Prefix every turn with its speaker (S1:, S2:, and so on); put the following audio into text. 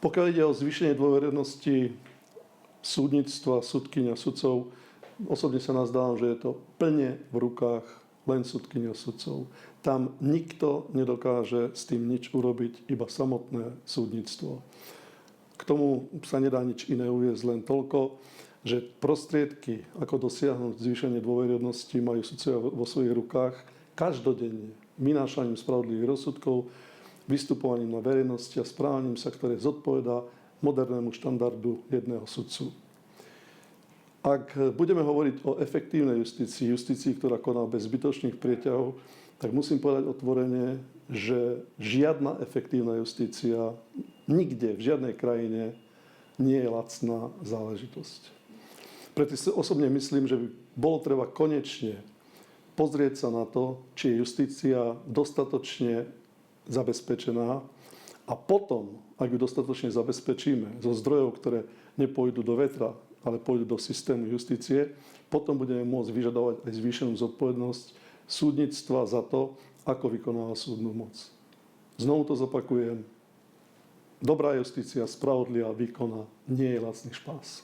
S1: Pokiaľ ide o zvýšenie dôveryhodnosti súdnictva, sudkyň a sudcov, osobne sa nazdávam, že je to plne v rukách len sudkyň a sudcov. Tam nikto nedokáže s tým nič urobiť, iba samotné súdnictvo. K tomu sa nedá nič iné uviesť, len toľko, že prostriedky, ako dosiahnuť zvýšenie dôveryhodnosti, majú sudcovia vo svojich rukách každodenne vynášaním spravodlivých rozsudkov, vystupovaním na verejnosti a správaním sa, ktoré zodpovedá modernému štandardu jedného sudcu. Ak budeme hovoriť o efektívnej justícii, ktorá koná bez zbytočných prieťahov, tak musím povedať otvorene, že žiadna efektívna justícia nikde, v žiadnej krajine nie je lacná záležitosť. Preto si osobne myslím, že by bolo treba konečne pozrieť sa na to, či je justícia dostatočne zabezpečená a potom, ak ju dostatočne zabezpečíme zo zdrojov, ktoré nepôjdu do vetra, ale pôjdu do systému justície, potom budeme môcť vyžadovať aj zvýšenú zodpovednosť súdnictva za to, ako vykonáva súdnu moc. Znovu to zopakujem. Dobrá justícia, spravodlivá výkona nie je lacný špás.